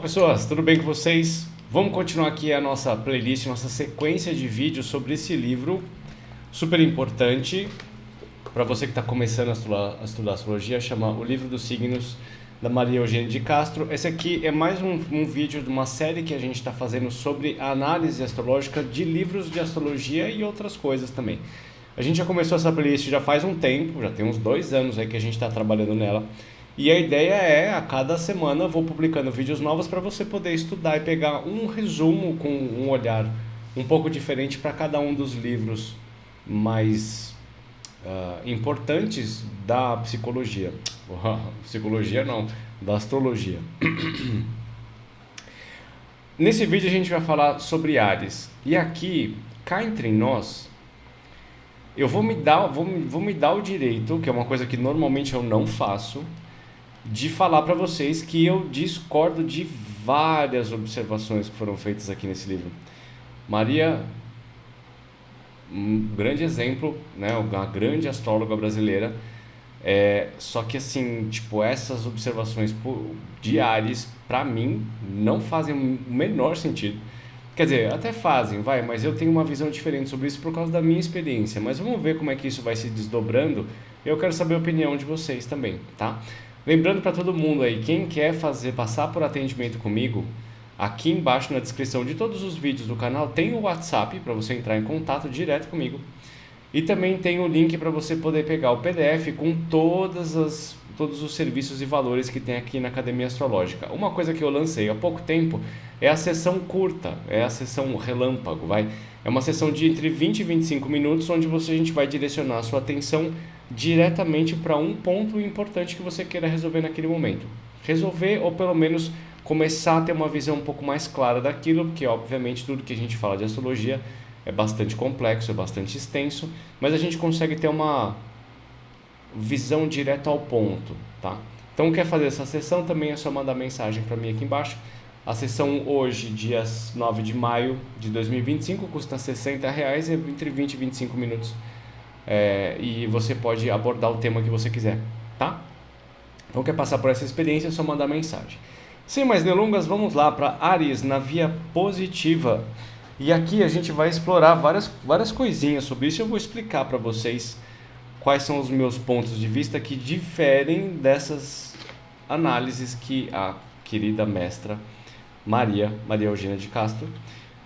pessoas, tudo bem com vocês? Vamos continuar aqui a nossa playlist, nossa sequência de vídeos sobre esse livro super importante para você que está começando a estudar astrologia, chama O Livro dos Signos, da Maria Eugênia de Castro. Esse aqui é mais um vídeo de uma série que a gente está fazendo sobre a análise astrológica de livros de astrologia e outras coisas também. A gente já começou essa playlist já faz um tempo, já tem uns 2 anos aí que a gente está trabalhando nela. E a ideia é, a cada semana eu vou publicando vídeos novos para você poder estudar e pegar um resumo com um olhar um pouco diferente para cada um dos livros mais importantes da psicologia. Psicologia não, da astrologia. Nesse vídeo a gente vai falar sobre Áries. E aqui, cá entre nós, eu vou me dar o direito, que é uma coisa que normalmente eu não faço, de falar para vocês que eu discordo de várias observações que foram feitas aqui nesse livro. Maria, um grande exemplo, né, uma grande astróloga brasileira, só que assim, tipo, essas observações de Áries, para mim, não fazem o menor sentido. Quer dizer, até fazem, mas eu tenho uma visão diferente sobre isso por causa da minha experiência. Mas vamos ver como é que isso vai se desdobrando. Eu quero saber a opinião de vocês também, tá? Lembrando para todo mundo aí, quem quer passar por atendimento comigo, aqui embaixo na descrição de todos os vídeos do canal tem o WhatsApp para você entrar em contato direto comigo. E também tem o link para você poder pegar o PDF com todos os serviços e valores que tem aqui na Academia Astrológica. Uma coisa que eu lancei há pouco tempo é a sessão curta, é a sessão relâmpago, É uma sessão de entre 20 e 25 minutos, onde a gente vai direcionar a sua atenção diretamente para um ponto importante que você queira resolver naquele momento. Resolver ou pelo menos começar a ter uma visão um pouco mais clara daquilo, porque obviamente tudo que a gente fala de astrologia é bastante complexo, é bastante extenso, mas a gente consegue ter uma visão direta ao ponto, tá? Então, quer fazer essa sessão, também é só mandar mensagem para mim aqui embaixo. A sessão hoje, dia 9 de maio de 2025, custa R$60, entre 20 e 25 minutos. E você pode abordar o tema que você quiser, tá? Então, quer passar por essa experiência, é só mandar mensagem. Sem mais delongas, vamos lá para Áries na via positiva. E aqui a gente vai explorar várias coisinhas sobre isso. Eu vou explicar para vocês quais são os meus pontos de vista que diferem dessas análises que a querida mestra Maria Eugênia de Castro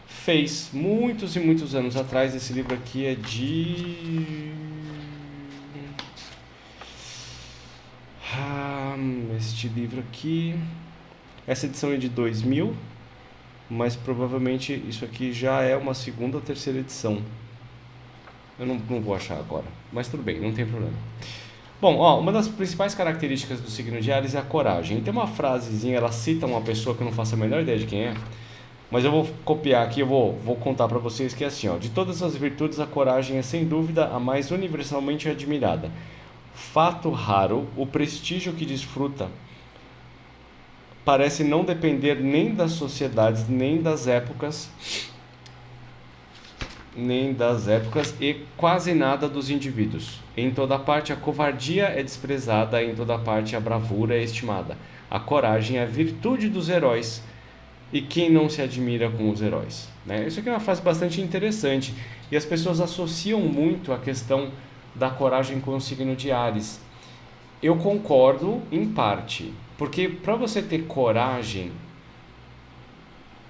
fez muitos e muitos anos atrás. Esse livro aqui é de... este livro aqui... Essa edição é de 2000, mas provavelmente isso aqui já é uma segunda ou terceira edição. Eu não vou achar agora, mas tudo bem, não tem problema. Bom, uma das principais características do signo de Áries é a coragem. Tem uma frasezinha, ela cita uma pessoa que eu não faço a menor ideia de quem é, mas eu vou copiar aqui, eu vou contar para vocês que é assim, de todas as virtudes, a coragem é sem dúvida a mais universalmente admirada. Fato raro, o prestígio que desfruta parece não depender nem das sociedades, nem das épocas e quase nada dos indivíduos. Em toda parte a covardia é desprezada, em toda parte a bravura é estimada. A coragem é a virtude dos heróis, e quem não se admira com os heróis, né? Isso aqui é uma frase bastante interessante, e as pessoas associam muito a questão da coragem com o signo de Áries. Eu concordo em parte, porque para você ter coragem,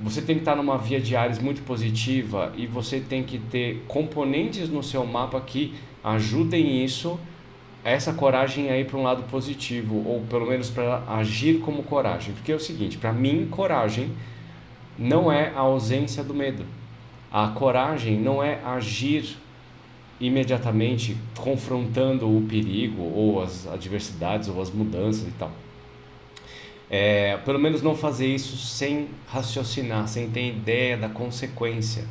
você tem que estar numa via de Áries muito positiva e você tem que ter componentes no seu mapa que ajudem essa coragem a ir para um lado positivo, ou pelo menos para agir como coragem. Porque é o seguinte, para mim, coragem não é a ausência do medo. A coragem não é agir imediatamente confrontando o perigo, ou as adversidades, ou as mudanças e tal. Pelo menos não fazer isso sem raciocinar, sem ter ideia da consequência.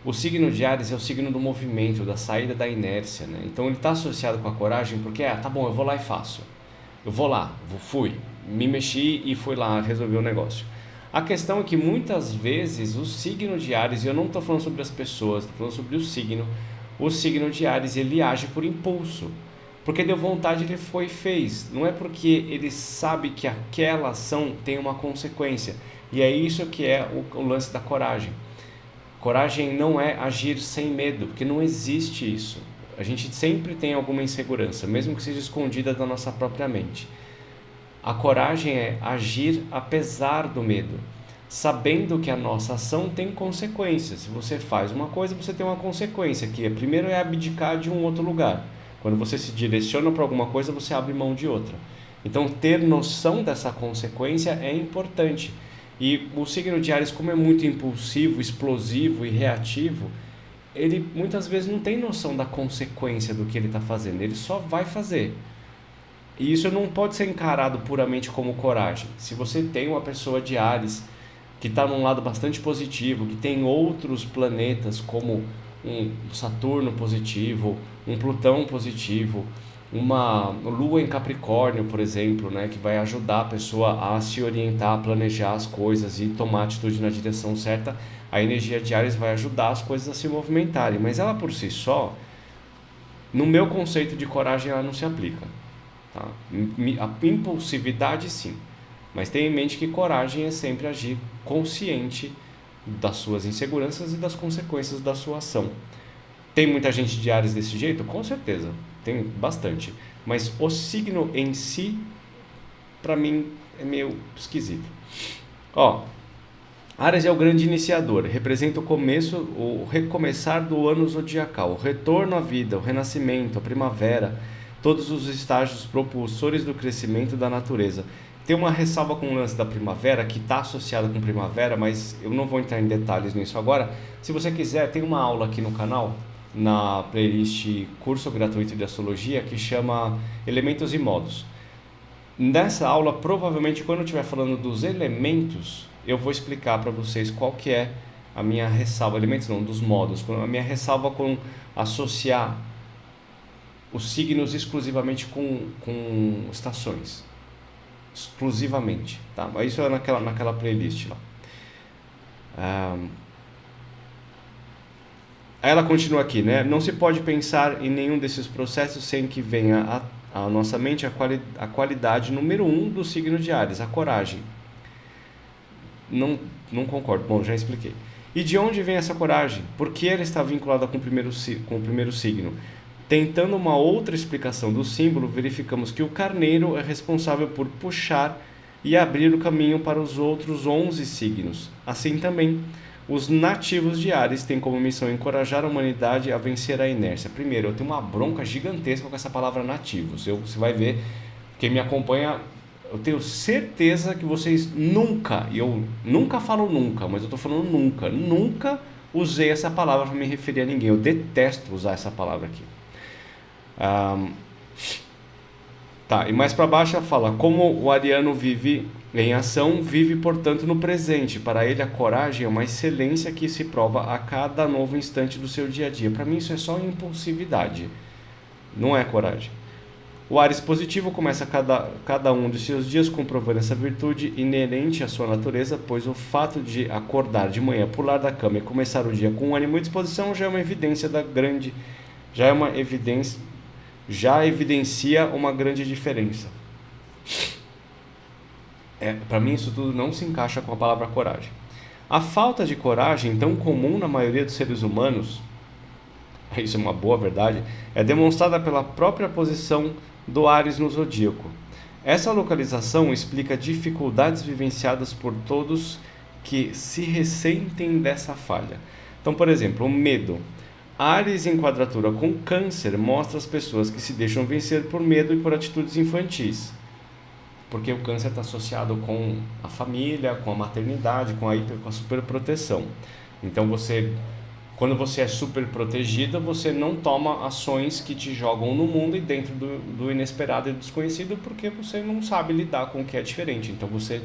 O signo de Áries é o signo do movimento, da saída da inércia, né? Então ele está associado com a coragem porque, tá bom, eu vou lá e faço. Eu vou lá, fui, me mexi e fui lá resolver o negócio. A questão é que muitas vezes o signo de Áries, e eu não estou falando sobre as pessoas, estou falando sobre o signo de Áries, ele age por impulso. Porque deu vontade, ele foi e fez. Não é porque ele sabe que aquela ação tem uma consequência. E é isso que é o lance da coragem. Coragem não é agir sem medo, porque não existe isso. A gente sempre tem alguma insegurança, mesmo que seja escondida da nossa própria mente. A coragem é agir apesar do medo, sabendo que a nossa ação tem consequências. Se você faz uma coisa, você tem uma consequência, que primeiro é abdicar de um outro lugar. Quando você se direciona para alguma coisa, você abre mão de outra. Então, ter noção dessa consequência é importante. E o signo de Áries, como é muito impulsivo, explosivo e reativo, ele muitas vezes não tem noção da consequência do que ele está fazendo, ele só vai fazer. E isso não pode ser encarado puramente como coragem. Se você tem uma pessoa de Áries que está num lado bastante positivo, que tem outros planetas como um Saturno positivo, um Plutão positivo, uma Lua em Capricórnio, por exemplo, né, que vai ajudar a pessoa a se orientar, a planejar as coisas e tomar atitude na direção certa, a energia de Áries vai ajudar as coisas a se movimentarem. Mas ela por si só, no meu conceito de coragem, ela não se aplica. Tá? A impulsividade sim, mas tenha em mente que coragem é sempre agir consciente das suas inseguranças e das consequências da sua ação. Tem muita gente de Áries desse jeito? Com certeza, tem bastante. Mas o signo em si, para mim, é meio esquisito. Ó, Áries é o grande iniciador, representa o começo, o recomeçar do ano zodiacal, o retorno à vida, o renascimento, a primavera, todos os estágios propulsores do crescimento da natureza. Tem uma ressalva com o lance da primavera, que está associada com primavera, mas eu não vou entrar em detalhes nisso agora. Se você quiser, tem uma aula aqui no canal, na playlist Curso Gratuito de Astrologia, que chama Elementos e Modos. Nessa aula, provavelmente, quando eu estiver falando dos elementos, eu vou explicar para vocês qual que é a minha ressalva, elementos não, dos modos, a minha ressalva com associar os signos exclusivamente com estações. Exclusivamente, tá? Mas isso é naquela playlist lá. Aí ela continua aqui, né? Não se pode pensar em nenhum desses processos sem que venha à nossa mente a qualidade número 1 do signo de Áries, a coragem. Não concordo. Bom, já expliquei. E de onde vem essa coragem? Por que ela está vinculada com o primeiro signo? Tentando uma outra explicação do símbolo, verificamos que o carneiro é responsável por puxar e abrir o caminho para os outros 11 signos. Assim também, os nativos de Áries têm como missão encorajar a humanidade a vencer a inércia. Primeiro, eu tenho uma bronca gigantesca com essa palavra nativos. Você vai ver, quem me acompanha, eu tenho certeza que vocês nunca, e eu nunca falo nunca, mas eu estou falando nunca usei essa palavra para me referir a ninguém. Eu detesto usar essa palavra aqui. Tá, e mais para baixo ela fala: como o ariano vive em ação, vive portanto no presente. Para ele a coragem é uma excelência que se prova a cada novo instante do seu dia a dia. Para mim isso é só impulsividade, não é coragem. O Áries positivo começa cada um de seus dias comprovando essa virtude inerente à sua natureza, pois o fato de acordar de manhã, pular da cama e começar o dia com ânimo e disposição já evidencia uma grande diferença. Para mim isso tudo não se encaixa com a palavra coragem. A falta de coragem, tão comum na maioria dos seres humanos, isso é uma boa verdade, é demonstrada pela própria posição do Áries no zodíaco. Essa localização explica dificuldades vivenciadas por todos que se ressentem dessa falha. Então, por exemplo, o medo. Áries em quadratura com Câncer mostra as pessoas que se deixam vencer por medo e por atitudes infantis. Porque o Câncer está associado com a família, com a maternidade, com a superproteção. Então, quando você é super protegida, você não toma ações que te jogam no mundo e dentro do inesperado e do desconhecido, porque você não sabe lidar com o que é diferente. Então, você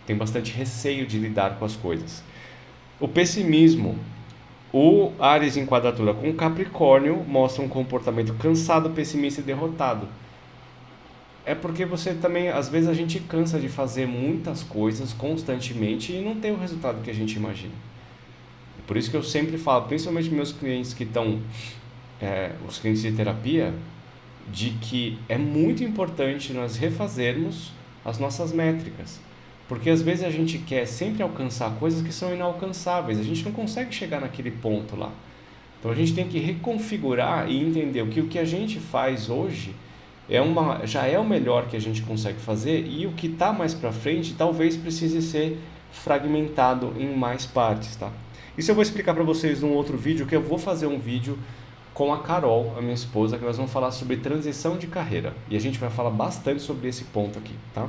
tem bastante receio de lidar com as coisas. O pessimismo. O Áries em quadratura com Capricórnio mostra um comportamento cansado, pessimista e derrotado. É porque você também, às vezes a gente cansa de fazer muitas coisas constantemente e não tem o resultado que a gente imagina. Por isso que eu sempre falo, principalmente meus clientes que estão, os clientes de terapia, de que é muito importante nós refazermos as nossas métricas. Porque às vezes a gente quer sempre alcançar coisas que são inalcançáveis, a gente não consegue chegar naquele ponto lá. Então a gente tem que reconfigurar e entender que o que a gente faz hoje já é o melhor que a gente consegue fazer, e o que está mais para frente talvez precise ser fragmentado em mais partes, tá? Isso eu vou explicar para vocês num outro vídeo, que eu vou fazer um vídeo com a Carol, a minha esposa, que nós vamos falar sobre transição de carreira. E a gente vai falar bastante sobre esse ponto aqui, tá?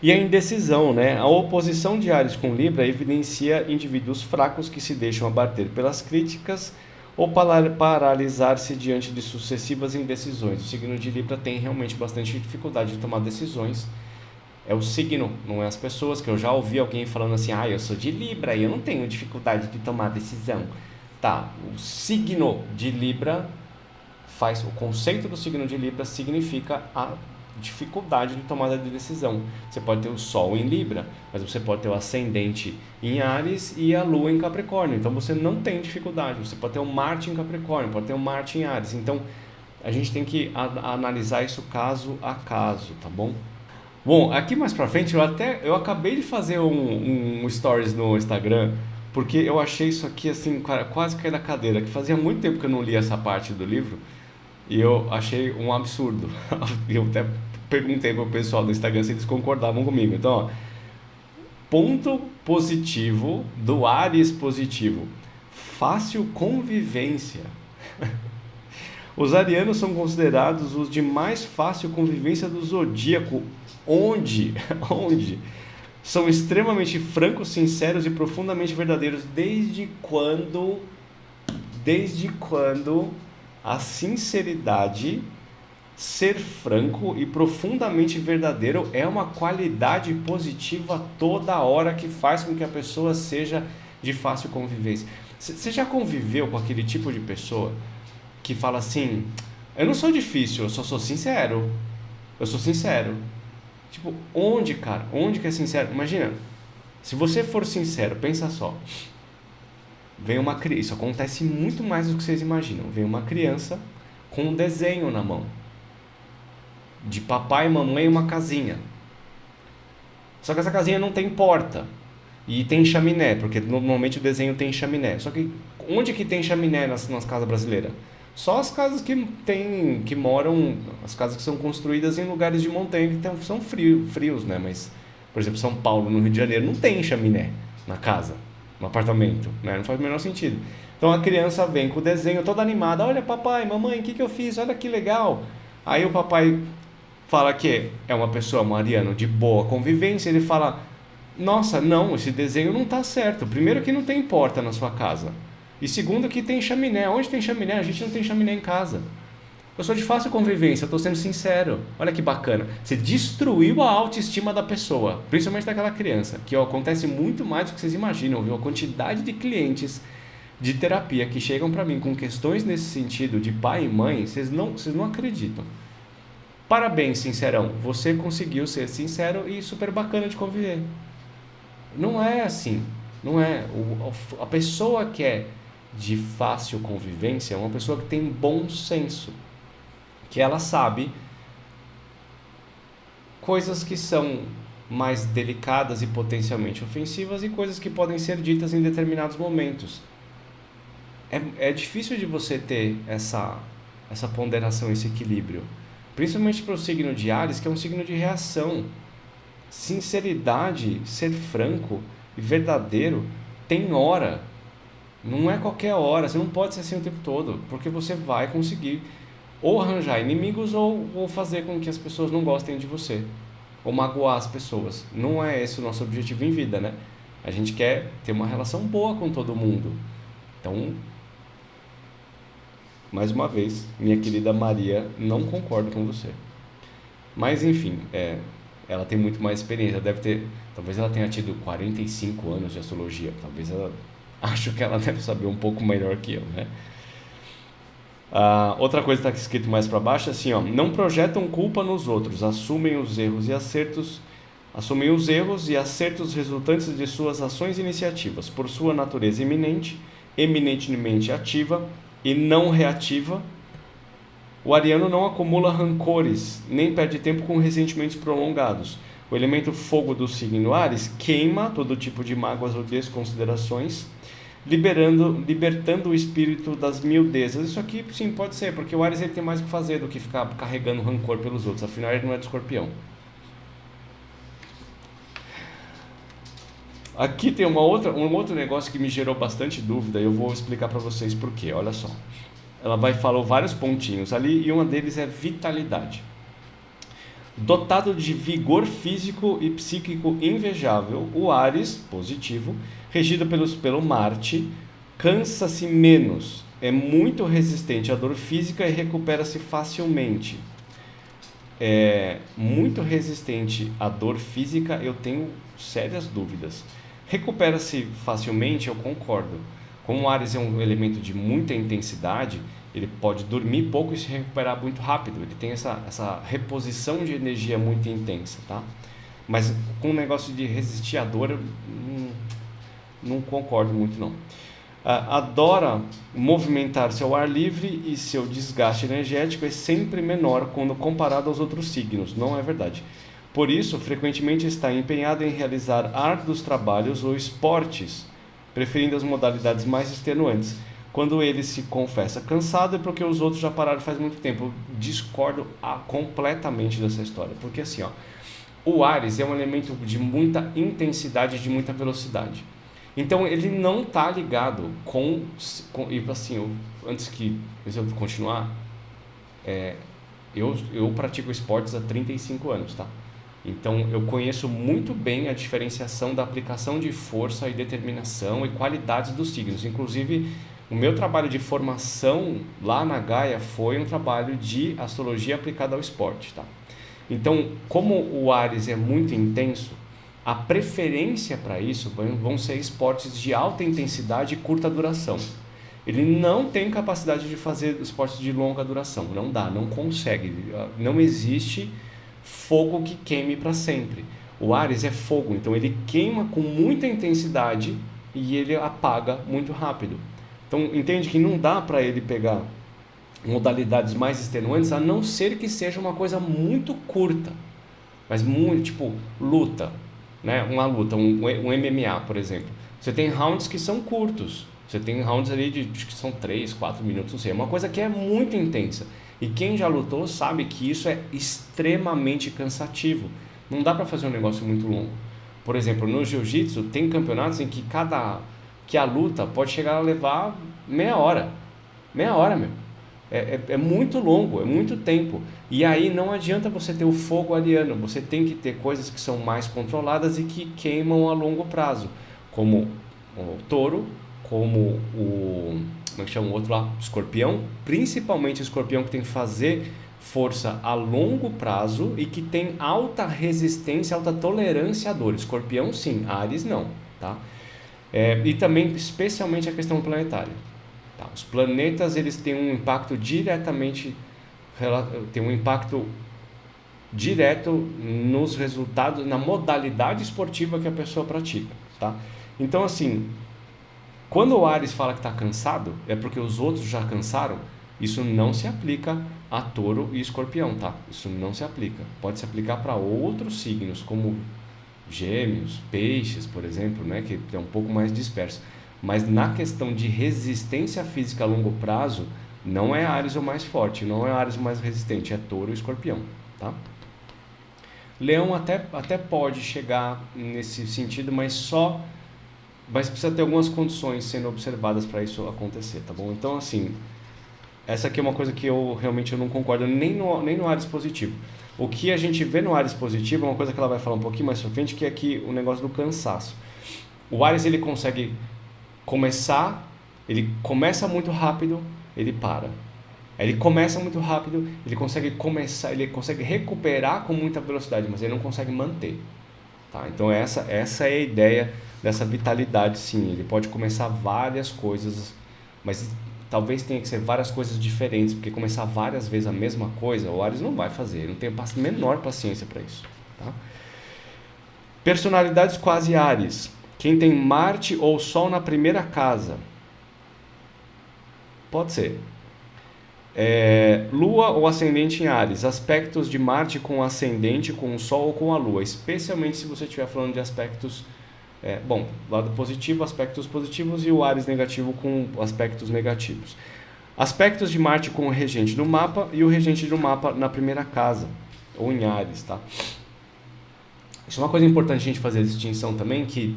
E a indecisão, né? A oposição de Áries com Libra evidencia indivíduos fracos que se deixam abater pelas críticas ou paralisar-se diante de sucessivas indecisões. O signo de Libra tem realmente bastante dificuldade de tomar decisões. É o signo, não é as pessoas, que eu já ouvi alguém falando assim: eu sou de Libra e eu não tenho dificuldade de tomar decisão. Tá, o signo de Libra o conceito do signo de Libra significa a dificuldade de tomada de decisão. Você pode ter o Sol em Libra, mas você pode ter o ascendente em Áries e a Lua em Capricórnio. Então você não tem dificuldade. Você pode ter o Marte em Capricórnio, pode ter o Marte em Áries. Então a gente tem que analisar isso caso a caso, tá bom? Bom, aqui mais pra frente eu acabei de fazer um stories no Instagram, porque eu achei isso aqui assim, quase cair da cadeira, que fazia muito tempo que eu não li essa parte do livro. E eu achei um absurdo. Eu até perguntei para o pessoal do Instagram se eles concordavam comigo. Então, ó, ponto positivo do Áries positivo: fácil convivência. Os arianos são considerados os de mais fácil convivência do zodíaco, onde são extremamente francos, sinceros e profundamente verdadeiros. Desde quando a sinceridade, ser franco e profundamente verdadeiro é uma qualidade positiva toda hora, que faz com que a pessoa seja de fácil convivência. Você já conviveu com aquele tipo de pessoa que fala assim: eu não sou difícil, eu só sou sincero. Eu sou sincero. Tipo, onde que é sincero? Imagina, se você for sincero, pensa só. Vem uma criança, isso acontece muito mais do que vocês imaginam. Vem uma criança com um desenho na mão, de papai e mamãe, uma casinha. Só que essa casinha não tem porta e tem chaminé, porque normalmente o desenho tem chaminé. Só que onde que tem chaminé nas casas brasileiras? Só as casas que moram, as casas que são construídas em lugares de montanha, que são frios, né? Mas, por exemplo, São Paulo, no Rio de Janeiro, não tem chaminé na casa, no apartamento, né? Não faz o menor sentido. Então a criança vem com o desenho toda animada: olha papai, mamãe, o que eu fiz? Olha que legal. Aí o papai fala que é uma pessoa, um ariano de boa convivência. Ele fala: nossa, não, esse desenho não está certo. Primeiro que não tem porta na sua casa, e segundo que tem chaminé. Onde tem chaminé? A gente não tem chaminé em casa. Eu sou de fácil convivência, eu estou sendo sincero. Olha que bacana. Você destruiu a autoestima da pessoa, principalmente daquela criança, que acontece muito mais do que vocês imaginam, viu? A quantidade de clientes de terapia que chegam para mim com questões nesse sentido, de pai e mãe, vocês não acreditam. Parabéns, sincerão. Você conseguiu ser sincero e super bacana de conviver. Não é assim. Não é. A pessoa que é de fácil convivência é uma pessoa que tem bom senso, que ela sabe coisas que são mais delicadas e potencialmente ofensivas, e coisas que podem ser ditas em determinados momentos. É difícil de você ter essa ponderação, esse equilíbrio, principalmente para o signo de Áries, que é um signo de reação. Sinceridade, ser franco e verdadeiro tem hora. Não é qualquer hora. Você não pode ser assim o tempo todo, porque você vai conseguir ou arranjar inimigos ou fazer com que as pessoas não gostem de você, ou magoar as pessoas. Não é esse o nosso objetivo em vida, né? A gente quer ter uma relação boa com todo mundo. Então, mais uma vez, minha querida Maria, não concordo com você. Mas enfim, ela tem muito mais experiência. Talvez ela tenha tido 45 anos de astrologia. Acho que ela deve saber um pouco melhor que eu, né? Outra coisa que está escrito mais para baixo é assim, ó: não projetam culpa nos outros, assumem os erros e acertos resultantes de suas ações e iniciativas. Por sua natureza eminentemente ativa e não reativa, o ariano não acumula rancores, nem perde tempo com ressentimentos prolongados. O elemento fogo do signo Áries queima todo tipo de mágoas ou desconsiderações, libertando o espírito das miudezas. Isso aqui sim pode ser, porque o Áries ele tem mais o que fazer do que ficar carregando rancor pelos outros, afinal ele não é de Escorpião. Aqui tem um outro negócio que me gerou bastante dúvida e eu vou explicar para vocês por quê. Olha só, ela falou vários pontinhos ali e uma deles é vitalidade. Dotado de vigor físico e psíquico invejável, o Áries, positivo, regido pelo Marte, cansa-se menos, é muito resistente à dor física e recupera-se facilmente. É muito resistente à dor física, eu tenho sérias dúvidas. Recupera-se facilmente, eu concordo. Como o Áries é um elemento de muita intensidade, ele pode dormir pouco e se recuperar muito rápido. Ele tem essa reposição de energia muito intensa, tá? Mas com o negócio de resistir à dor, eu não concordo muito, não. Adora movimentar-se ao ar livre e seu desgaste energético é sempre menor quando comparado aos outros signos. Não é verdade. Por isso, frequentemente está empenhado em realizar árduos trabalhos ou esportes, preferindo as modalidades mais extenuantes. Quando ele se confessa cansado é porque os outros já pararam faz muito tempo. Eu discordo completamente dessa história. Porque assim, ó, o Áries é um elemento de muita intensidade e de muita velocidade. Então ele não está ligado e assim, antes eu continuar, eu pratico esportes há 35 anos, tá? Então eu conheço muito bem a diferenciação da aplicação de força e determinação e qualidades dos signos. Inclusive, o meu trabalho de formação lá na Gaia foi um trabalho de astrologia aplicada ao esporte, tá? Então, como o Áries é muito intenso, a preferência para isso vão ser esportes de alta intensidade e curta duração. Ele não tem capacidade de fazer esportes de longa duração, não dá, não consegue, não existe fogo que queime para sempre. O Áries é fogo, então ele queima com muita intensidade e ele apaga muito rápido. Então entende que não dá para ele pegar modalidades mais extenuantes, a não ser que seja uma coisa muito curta, mas muito, tipo luta, né? Uma luta, um MMA, por exemplo. Você tem rounds que são curtos, você tem rounds ali acho que são 3, 4 minutos, não sei, é uma coisa que é muito intensa. E quem já lutou sabe que isso é extremamente cansativo. Não dá para fazer um negócio muito longo. Por exemplo, no jiu-jitsu tem campeonatos em que a luta pode chegar a levar meia hora. Meia hora, meu. É muito longo, é muito tempo. E aí não adianta você ter o fogo ariano, você tem que ter coisas que são mais controladas e que queimam a longo prazo, como o touro, como como é que chama o outro lá? Escorpião, principalmente o escorpião que tem que fazer força a longo prazo e que tem alta resistência, alta tolerância à dor. Escorpião sim, Áries não, tá? E também especialmente a questão planetária. Tá? Os planetas eles têm um impacto direto nos resultados, na modalidade esportiva que a pessoa pratica, tá? Então assim, quando o Áries fala que está cansado, é porque os outros já cansaram. Isso não se aplica a Touro e Escorpião, tá? Isso não se aplica. Pode se aplicar para outros signos, como Gêmeos, Peixes, por exemplo, né? Que é um pouco mais disperso. Mas na questão de resistência física a longo prazo, não é Áries o mais forte, não é Áries o mais resistente, é Touro e Escorpião, tá? Leão até pode chegar nesse sentido, mas precisa ter algumas condições sendo observadas para isso acontecer, tá bom? Então, assim, essa aqui é uma coisa que eu realmente não concordo nem no Áries positivo. O que a gente vê no Áries positivo é uma coisa que ela vai falar um pouquinho mais pra frente, que é aqui o negócio do cansaço. O Áries, ele consegue ele começa muito rápido, ele para. Ele começa muito rápido, ele consegue recuperar com muita velocidade, mas ele não consegue manter. Tá? Então essa é a ideia dessa vitalidade, sim. Ele pode começar várias coisas, mas talvez tenha que ser várias coisas diferentes, porque começar várias vezes a mesma coisa, o Áries não vai fazer, ele não tem a menor paciência para isso. Tá? Personalidades quase Áries. Quem tem Marte ou Sol na primeira casa? Pode ser. Lua ou ascendente em Áries, aspectos de Marte com ascendente, com o Sol ou com a Lua, especialmente se você estiver falando de aspectos, lado positivo, aspectos positivos e o Áries negativo com aspectos negativos. Aspectos de Marte com o regente do mapa e o regente do mapa na primeira casa, ou em Áries, tá? Isso é uma coisa importante a gente fazer a distinção também, que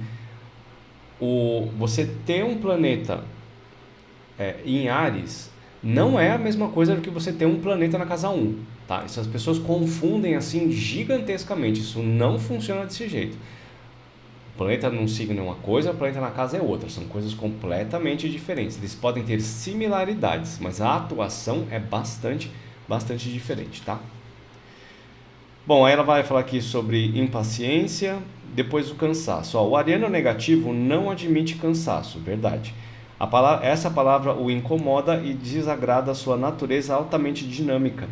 você ter um planeta em Áries não é a mesma coisa do que você ter um planeta na casa 1, tá? Isso as pessoas confundem assim gigantescamente, isso não funciona desse jeito. O planeta num signo é uma coisa, o planeta na casa é outra, são coisas completamente diferentes. Eles podem ter similaridades, mas a atuação é bastante diferente, tá? Bom, aí ela vai falar aqui sobre impaciência, depois o cansaço. O ariano negativo não admite cansaço, verdade. Essa palavra o incomoda e desagrada a sua natureza altamente dinâmica.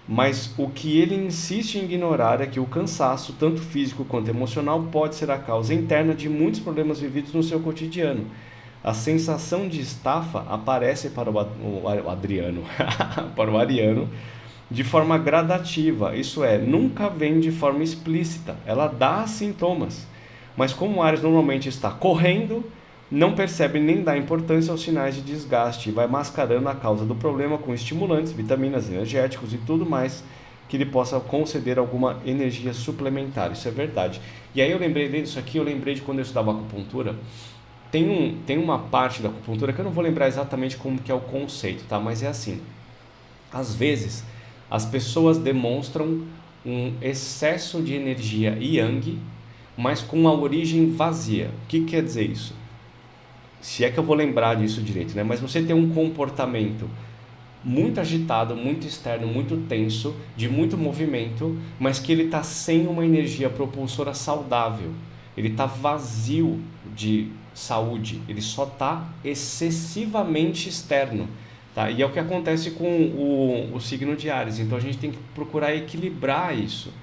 Mas o que ele insiste em ignorar é que o cansaço, tanto físico quanto emocional, pode ser a causa interna de muitos problemas vividos no seu cotidiano. A sensação de estafa aparece para o Adriano, para o ariano, de forma gradativa, isso é, nunca vem de forma explícita, ela dá sintomas. Mas como o Áries normalmente está correndo, não percebe nem dá importância aos sinais de desgaste e vai mascarando a causa do problema com estimulantes, vitaminas, energéticos e tudo mais que ele possa conceder alguma energia suplementar. Isso é verdade. E aí eu lembrei disso aqui, eu lembrei de quando eu estudava acupuntura. Tem uma parte da acupuntura que eu não vou lembrar exatamente como que é o conceito, tá? Mas é assim, às vezes as pessoas demonstram um excesso de energia yang, mas com uma origem vazia. O que quer dizer isso? Se é que eu vou lembrar disso direito, né? Mas você tem um comportamento muito agitado, muito externo, muito tenso, de muito movimento, mas que ele está sem uma energia propulsora saudável. Ele está vazio de saúde, ele só está excessivamente externo. Tá? E é o que acontece com o signo de Áries. Então a gente tem que procurar equilibrar isso.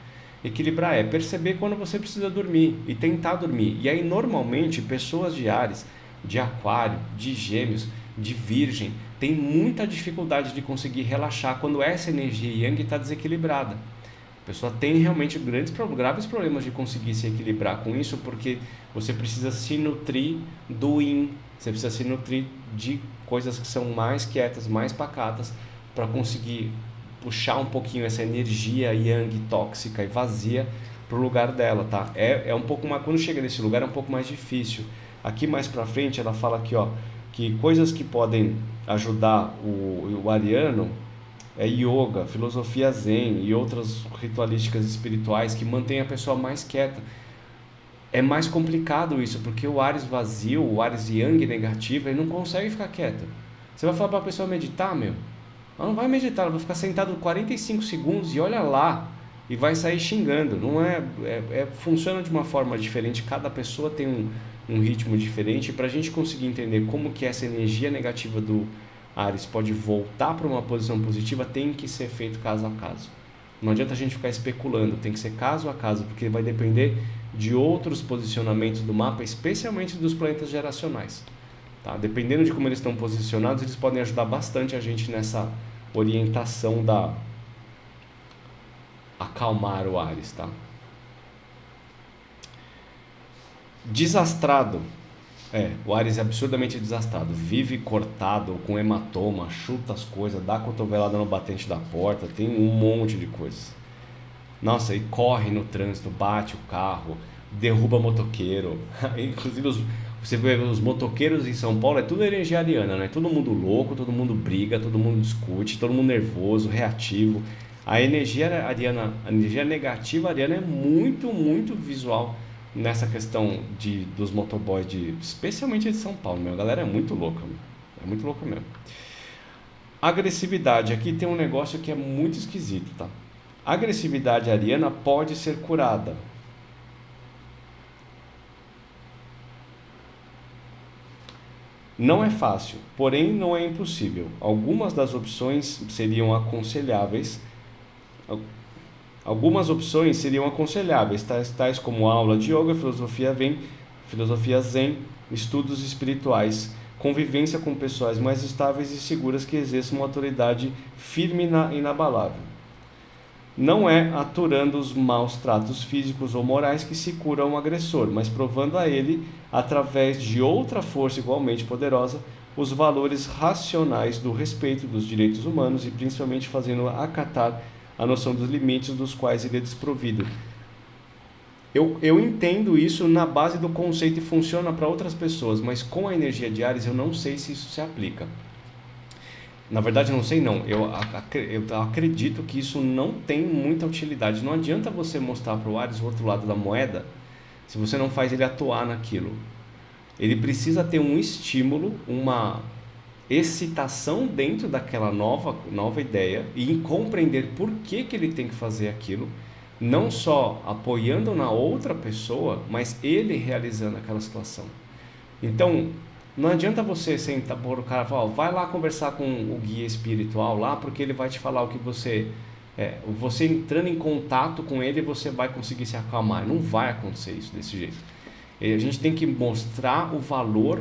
Equilibrar é perceber quando você precisa dormir e tentar dormir. E aí normalmente pessoas de Áries, de Aquário, de Gêmeos, de Virgem, tem muita dificuldade de conseguir relaxar quando essa energia Yang está desequilibrada. A pessoa tem realmente graves problemas de conseguir se equilibrar com isso, porque você precisa se nutrir do Yin, você precisa se nutrir de coisas que são mais quietas, mais pacatas, para conseguir puxar um pouquinho essa energia Yang tóxica e vazia para o lugar dela, tá? É um pouco mais, quando chega nesse lugar é um pouco mais difícil. Aqui mais para frente ela fala aqui, ó, que coisas que podem ajudar o ariano é yoga, filosofia zen e outras ritualísticas espirituais que mantêm a pessoa mais quieta. É mais complicado isso, porque o Áries vazio, o Áries yang negativo, ele não consegue ficar quieto. Você vai falar para a pessoa meditar, meu? Ela não vai meditar, ela vai ficar sentado 45 segundos e olha lá, e vai sair xingando. Não funciona de uma forma diferente, cada pessoa tem um ritmo diferente. Para a gente conseguir entender como que essa energia negativa do Áries pode voltar para uma posição positiva, tem que ser feito caso a caso. Não adianta a gente ficar especulando, tem que ser caso a caso, porque vai depender de outros posicionamentos do mapa, especialmente dos planetas geracionais. Tá? Dependendo de como eles estão posicionados, eles podem ajudar bastante a gente nessa orientação da acalmar o Áries. Tá? Desastrado. O Áries é absurdamente desastrado, vive cortado, com hematoma, chuta as coisas, dá cotovelada no batente da porta, tem um monte de coisas. Nossa, e corre no trânsito, bate o carro, derruba motoqueiro. Inclusive, você vê os motoqueiros em São Paulo, é tudo energia ariana, né? Todo mundo louco, todo mundo briga, todo mundo discute, todo mundo nervoso, reativo. A energia ariana, a energia negativa ariana é muito, muito visual nessa questão dos motoboys, especialmente de São Paulo, meu. A galera é muito louca, meu. É muito louca mesmo. Agressividade. Aqui tem um negócio que é muito esquisito, tá? A agressividade ariana pode ser curada. Não é fácil, porém não é impossível. Algumas das opções seriam aconselháveis. Tais como aula de yoga, filosofia zen, estudos espirituais, convivência com pessoas mais estáveis e seguras que exerçam uma autoridade firme e inabalável. Não é aturando os maus tratos físicos ou morais que se cura um agressor, mas provando a ele, através de outra força igualmente poderosa, os valores racionais do respeito dos direitos humanos e principalmente fazendo acatar a noção dos limites dos quais ele é desprovido. Eu entendo isso na base do conceito e funciona para outras pessoas, mas com a energia de Áries eu não sei se isso se aplica. Na verdade, eu não sei não, eu acredito que isso não tem muita utilidade. Não adianta você mostrar para o Áries o outro lado da moeda se você não faz ele atuar naquilo. Ele precisa ter um estímulo, uma excitação dentro daquela nova ideia e compreender por que ele tem que fazer aquilo, não só apoiando na outra pessoa, mas ele realizando aquela situação. Então, não adianta você sentar por o cara e falar, vai lá conversar com o guia espiritual lá, porque ele vai te falar o que você entrando em contato com ele, você vai conseguir se acalmar. Não vai acontecer isso desse jeito. A gente tem que mostrar o valor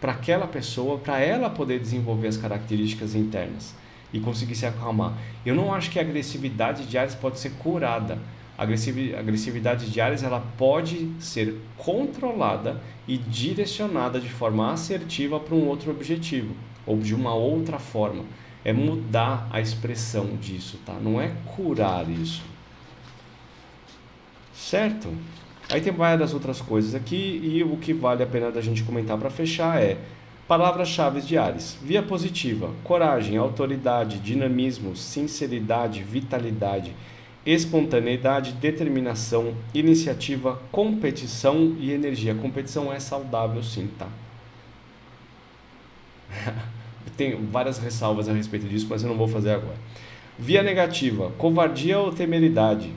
para aquela pessoa, para ela poder desenvolver as características internas e conseguir se acalmar. Eu não acho que a agressividade de Áries pode ser curada. A agressividade de Áries ela pode ser controlada e direcionada de forma assertiva para um outro objetivo, ou de uma outra forma. É mudar a expressão disso, tá? Não é curar isso. Certo? Aí tem várias outras coisas aqui e o que vale a pena da gente comentar para fechar é palavras-chave de Áries. Via positiva, coragem, autoridade, dinamismo, sinceridade, vitalidade, espontaneidade, determinação, iniciativa, competição e energia. Competição é saudável sim, tá? Tem várias ressalvas a respeito disso, mas eu não vou fazer agora. Via negativa, covardia ou temeridade.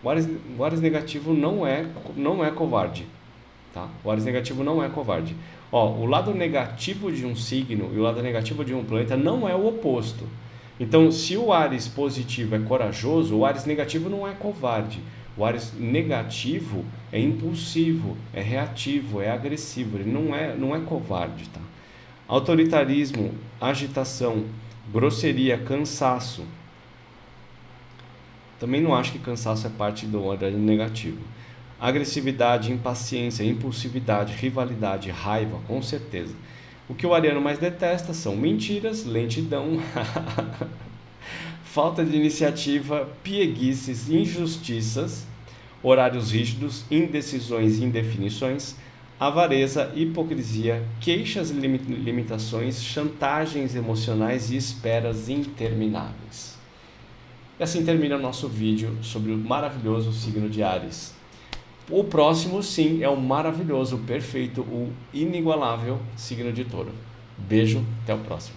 O Áries negativo não é covarde, tá? O Áries negativo não é covarde. Ó, o lado negativo de um signo e o lado negativo de um planeta não é o oposto. Então, se o Áries positivo é corajoso, o Áries negativo não é covarde. O Áries negativo é impulsivo, é reativo, é agressivo, ele não é covarde, tá? Autoritarismo, agitação, grosseria, cansaço. Também não acho que cansaço é parte do Áries negativo. Agressividade, impaciência, impulsividade, rivalidade, raiva, com certeza. O que o ariano mais detesta são mentiras, lentidão, falta de iniciativa, pieguices, injustiças, horários rígidos, indecisões e indefinições, avareza, hipocrisia, queixas e limitações, chantagens emocionais e esperas intermináveis. E assim termina o nosso vídeo sobre o maravilhoso signo de Áries. O próximo, sim, é o maravilhoso, o perfeito, o inigualável signo de Touro. Beijo, até o próximo.